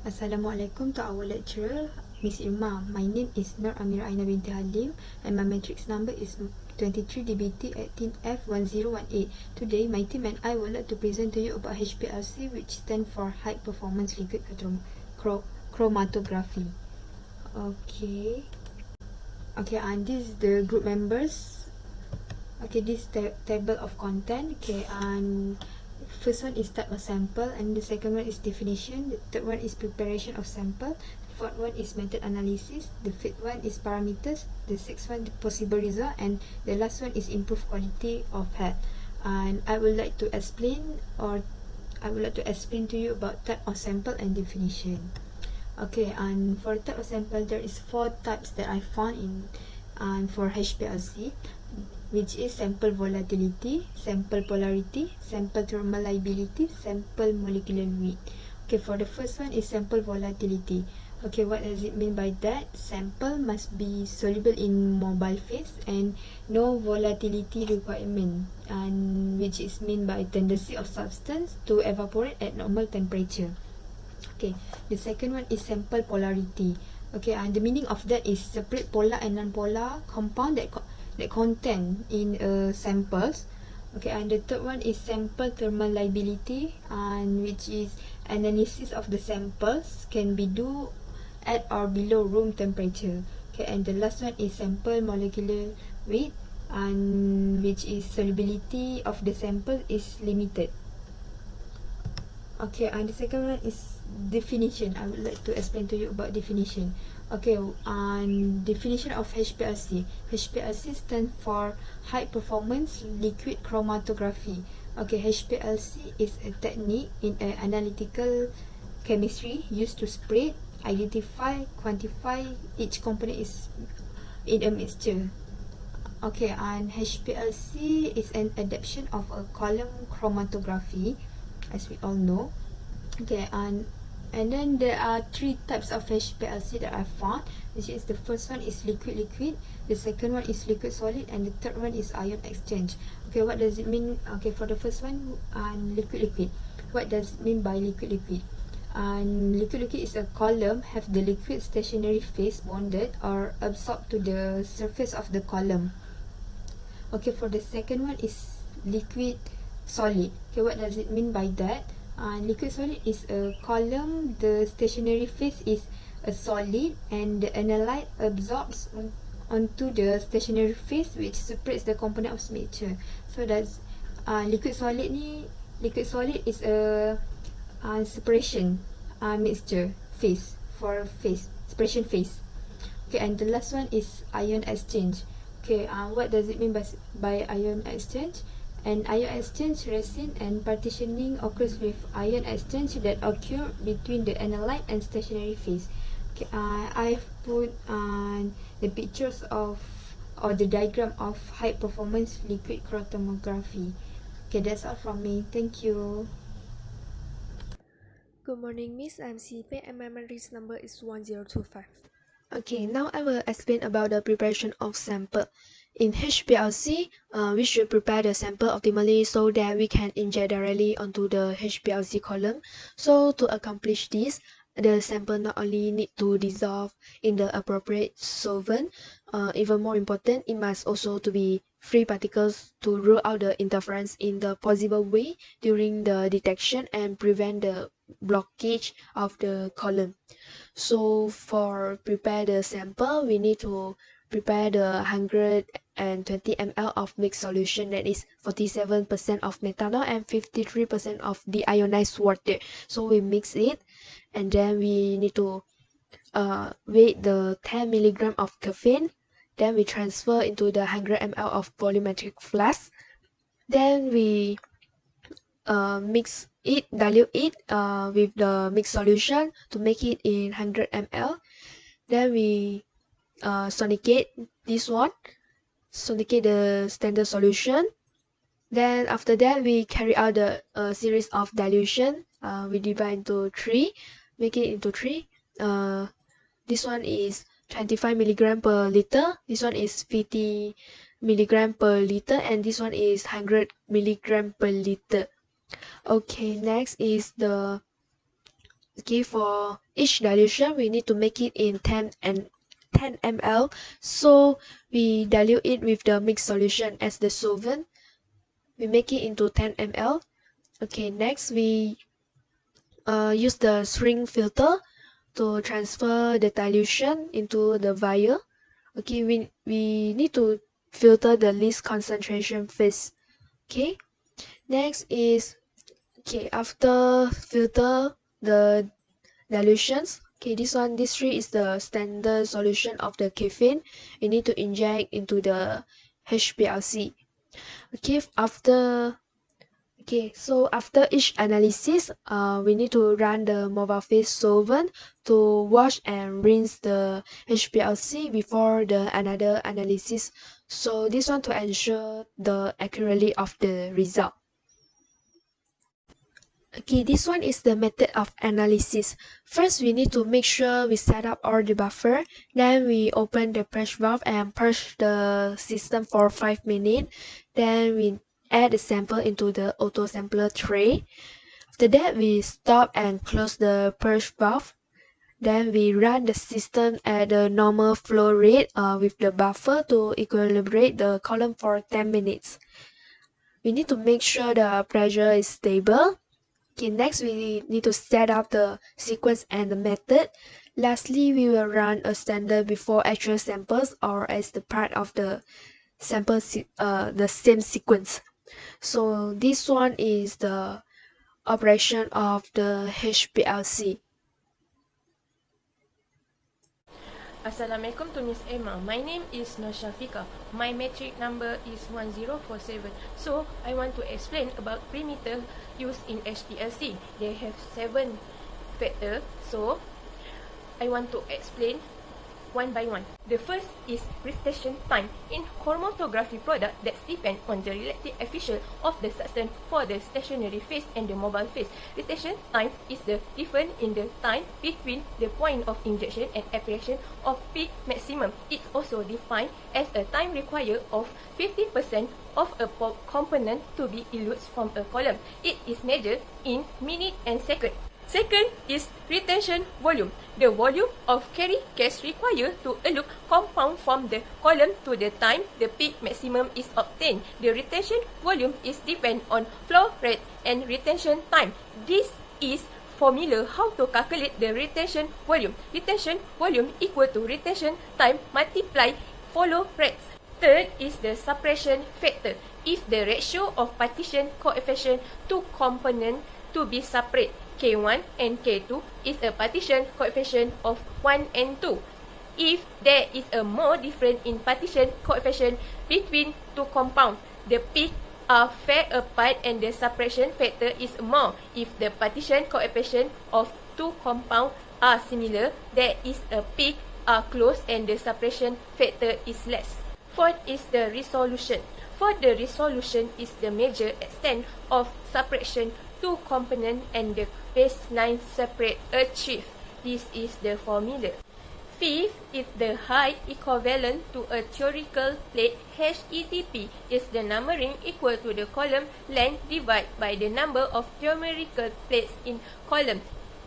Assalamualaikum to our lecturer, Miss Irma. My name is Nur Amira Aina binti Halim and my matrix number is 23DBT 18F1018. Today, my team and I would like to present to you about Hplc, which stands for High Performance Liquid Chromatography. Okay, and this is the group members. Okay, this table of content. Okay, and first one is type of sample, and the second one is definition. The third one is preparation of sample. The fourth one is method analysis. The fifth one is parameters. The sixth one the possible result, and the last one is improved quality of head. And I would like to explain to you about type of sample and definition. Okay, and for type of sample, there is 4 types that I found in for Hplc, which is sample volatility, sample polarity, sample thermal liability, sample molecular weight. Okay, for the first one is sample volatility. Okay, what does it mean by that? Sample must be soluble in mobile phase and no volatility requirement, and which is mean by tendency of substance to evaporate at normal temperature. Okay, the second one is sample polarity. Okay, and the meaning of that is separate polar and non-polar compound that contain in samples. Okay, and the third one is sample thermal liability, and which is analysis of the samples can be do at or below room temperature. Okay, and the last one is sample molecular weight, and which is solubility of the sample is limited. Okay, and the second one is definition. I would like to explain to you about definition. Okay, and definition of Hplc. Hplc stands for High Performance Liquid Chromatography. Okay, Hplc is a technique in analytical chemistry used to spread, identify, quantify each component is in a mixture. Okay, and Hplc is an adaptation of a column chromatography, as we all know. Okay, and then there are 3 types of Hplc that I found, which is the first one is liquid, the second one is liquid solid, and the third one is ion exchange. Okay, what does it mean? Okay, for the first one, liquid. What does it mean by liquid? And liquid is a column have the liquid stationary phase bonded or absorbed to the surface of the column. Okay, for the second one is liquid solid. Okay, what does it mean by that? Liquid solid is a column, the stationary phase is a solid, and the analyte absorbs onto the stationary phase, which separates the component of mixture. So that's liquid solid is a separation mixture phase, for phase separation phase. Okay, and the last one is ion exchange. Okay, what does it mean by ion exchange? An ion exchange resin and partitioning occurs with ion exchange that occur between the analyte and stationary phase. Okay, I've put the pictures of or the diagram of high performance liquid chromatography. Okay, that's all from me. Thank you. Good morning, Miss. I'm CP and my matrix number is 1025. Okay, now I will explain about the preparation of sample. In Hplc, we should prepare the sample optimally so that we can inject directly onto the Hplc column. So to accomplish this, the sample not only need to dissolve in the appropriate solvent, even more important, it must also to be free particles to rule out the interference in the possible way during the detection and prevent the blockage of the column. So for prepare the sample, we need to prepare the 120 ml of mixed solution, that is 47% of methanol and 53% of deionized water. So we mix it, and then we need to weigh the 10 milligram of caffeine. Then we transfer into the 100 ml of volumetric flask. Then we dilute it with the mixed solution to make it in 100 ml. Then we sonicate this one, sonicate the standard solution. Then after that, we carry out the series of dilution. We divide into 3, make it into 3. This one is 25 milligram per liter. This one is 50 milligram per liter, and this one is 100 milligram per liter. Okay, next is the Okay, for each dilution, we need to make it in 10 ml. So we dilute it with the mixed solution as the solvent. We make it into 10 ml. Okay, next we use the shrink filter to transfer the dilution into the vial. Okay, we need to filter the least concentration first. Okay, next is okay after filter the dilutions. Okay, this three is the standard solution of the caffeine. We need to inject into the HPLC. Okay, after each analysis, we need to run the mobile phase solvent to wash and rinse the HPLC before the another analysis. So this one to ensure the accuracy of the result. Okay, this one is the method of analysis. First, we need to make sure we set up all the buffer. Then we open the purge valve and purge the system for 5 minutes. Then we add the sample into the auto sampler tray. After that, we stop and close the purge valve. Then we run the system at the normal flow rate with the buffer to equilibrate the column for 10 minutes. We need to make sure the pressure is stable. Okay, next we need to set up the sequence and the method. Lastly, we will run a standard before actual samples or as the part of the the same sequence. So this one is the operation of the HPLC. Assalamualaikum to Miss Emma. My name is Nur Shafika. My metric number is 1047. So, I want to explain about perimeter used in HPLC. They have 7 factors. So, I want to explain one by one. The first is retention time. In chromatography product that depend on the relative efficiency of the substance for the stationary phase and the mobile phase. Retention time is the difference in the time between the point of injection and application of peak maximum. It's also defined as a time required of 50% of a component to be eluded from a column. It is measured in minute and second. Second is retention volume. The volume of carry gas required to elute compound from the column to the time the peak maximum is obtained. The retention volume is depend on flow rate and retention time. This is formula how to calculate the retention volume. Retention volume equal to retention time multiply flow rates. Third is the suppression factor. If the ratio of partition coefficient to component to be separate, K1 and K2 is a partition coefficient of 1 and 2. If there is a more difference in partition coefficient between two compounds, the peaks are far apart and the suppression factor is more. If the partition coefficient of two compounds are similar, there is a peak are close and the suppression factor is less. Fourth is the resolution. For the resolution is the major extent of suppression two component and the baseline separate achieved. This is the formula. Fifth is the height equivalent to a theoretical plate. HETP is the numbering equal to the column length divided by the number of theoretical plates in column.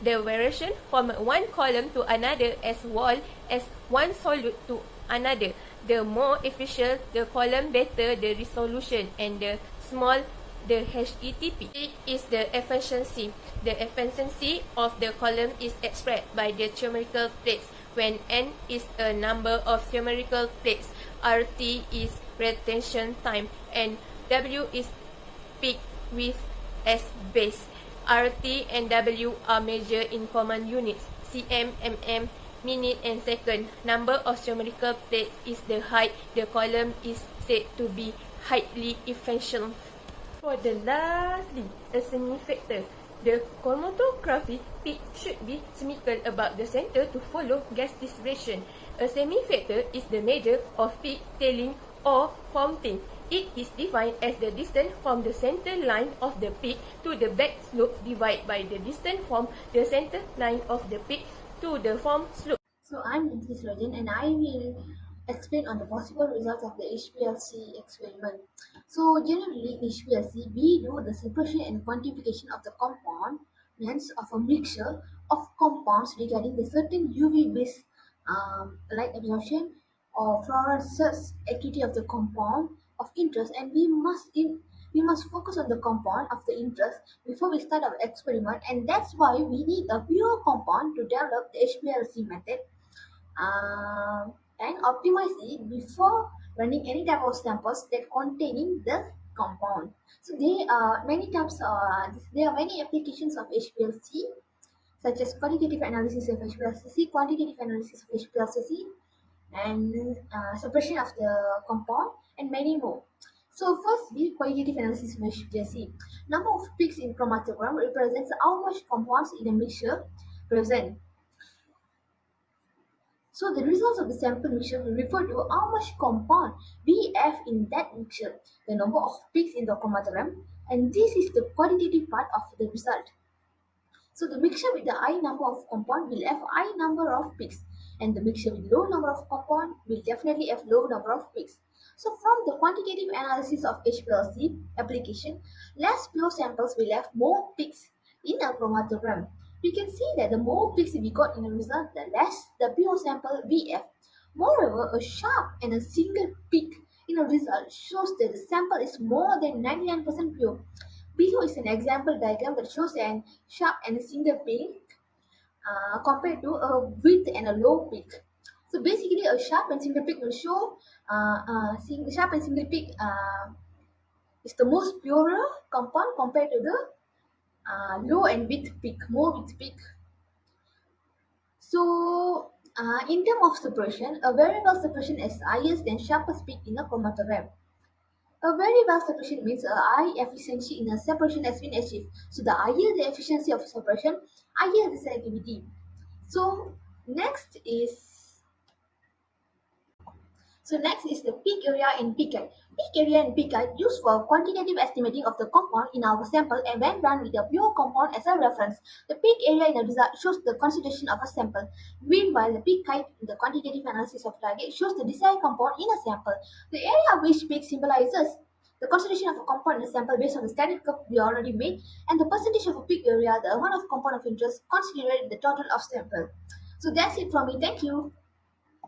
The variation from one column to another as wall as one solute to another. The more efficient the column, better the resolution, and the small the HETP. It is the efficiency. The efficiency of the column is expressed by the theoretical plates. When n is a number of theoretical plates, RT is retention time, and W is peak width as base. RT and W are measured in common units, cm, mm, minute and second. Number of theoretical plates is the height. The column is said to be highly efficient. For the lastly, a semi-factor. The chromatography peak should be symmetrical about the center to follow gas distribution. A semi-factor is the measure of peak tailing or fountain. It is defined as the distance from the center line of the peak to the back slope divided by the distance from the center line of the peak to the form slope. So I'm Dinky Rajan and I will explain on the possible results of the HPLC experiment. So generally in HPLC we do the separation and quantification of the components of a mixture of compounds regarding the certain UV-based light absorption or fluorescence activity of the compound of interest, and we must focus on the compound of the interest before we start our experiment, and that's why we need a pure compound to develop the HPLC method and optimize it before running any type of samples that containing the compound. So there are many applications of HPLC, such as qualitative analysis of HPLC, quantitative analysis of HPLC, and suppression of the compound, and many more. So firstly, qualitative analysis of HPLC. Number of peaks in chromatogram represents how much compounds in a mixture present. So the results of the sample mixture will refer to how much compound we have in that mixture, the number of peaks in the chromatogram, and this is the qualitative part of the result. So the mixture with the high number of compound will have high number of peaks, and the mixture with low number of compound will definitely have low number of peaks. So from the quantitative analysis of HPLC application, less pure samples will have more peaks in a chromatogram. We can see that the more peaks we got in a result, the less the pure sample we have. Moreover, a sharp and a single peak in a result shows that the sample is more than 99% pure. Below is an example diagram that shows a sharp and a single peak compared to a width and a low peak. So basically, a sharp and single peak will show sharp and single peak is the most purer compound compared to the low and width peak, more width peak. So in terms of suppression, a variable suppression is highest and sharpest peak in a chromatogram. A very well suppression means a high efficiency in a separation has been achieved. So the higher the efficiency of suppression, higher the selectivity. So next is the peak area and peak height. Peak area and peak height used for quantitative estimating of the compound in our sample, and when run with a pure compound as a reference, the peak area in a result shows the concentration of a sample. Meanwhile, the peak height in the quantitative analysis of target shows the desired compound in a sample. The area of which peak symbolizes the concentration of a compound in a sample based on the standard curve we already made, and the percentage of a peak area, the amount of compound of interest considered in the total of sample. So that's it from me. Thank you.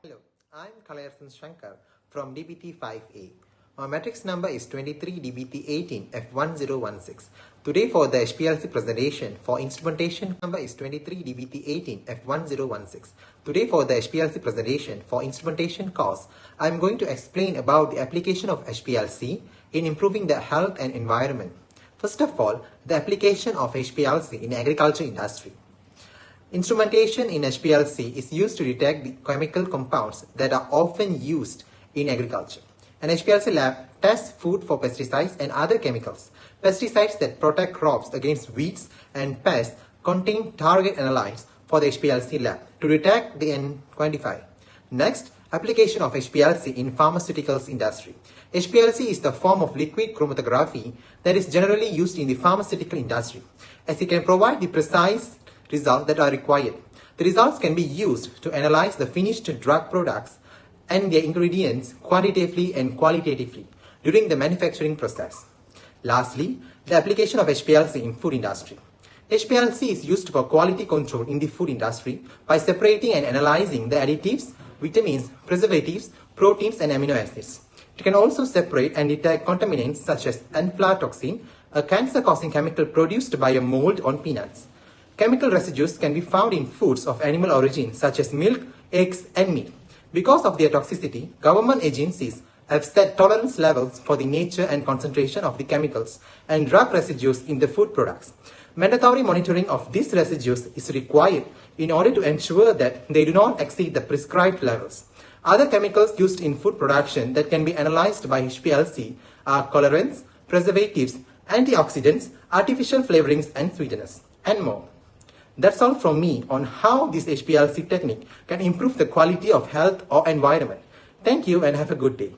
Hello, I'm Kalayarthan Shankar from DBT5A. Our matrix number is 23 DBT18 F1016. Today for the HPLC presentation for instrumentation number is 23 DBT18 F1016. Today for the HPLC presentation for instrumentation course, I'm going to explain about the application of HPLC in improving the health and environment. First of all, the application of HPLC in agriculture industry. Instrumentation in HPLC is used to detect the chemical compounds that are often used in agriculture. An HPLC lab tests food for pesticides and other chemicals. Pesticides that protect crops against weeds and pests contain target analytes for the HPLC lab to detect and quantify. Next, application of HPLC in pharmaceuticals industry. HPLC is the form of liquid chromatography that is generally used in the pharmaceutical industry, as it can provide the precise results that are required. The results can be used to analyze the finished drug products and their ingredients quantitatively and qualitatively during the manufacturing process. Lastly, the application of HPLC in food industry. HPLC is used for quality control in the food industry by separating and analyzing the additives, vitamins, preservatives, proteins, and amino acids. It can also separate and detect contaminants such as aflatoxin, a cancer-causing chemical produced by a mold on peanuts. Chemical residues can be found in foods of animal origin such as milk, eggs, and meat. Because of their toxicity, government agencies have set tolerance levels for the nature and concentration of the chemicals and drug residues in the food products. Mandatory monitoring of these residues is required in order to ensure that they do not exceed the prescribed levels. Other chemicals used in food production that can be analyzed by HPLC are colorants, preservatives, antioxidants, artificial flavorings and sweeteners, and more. That's all from me on how this HPLC technique can improve the quality of health or environment. Thank you and have a good day.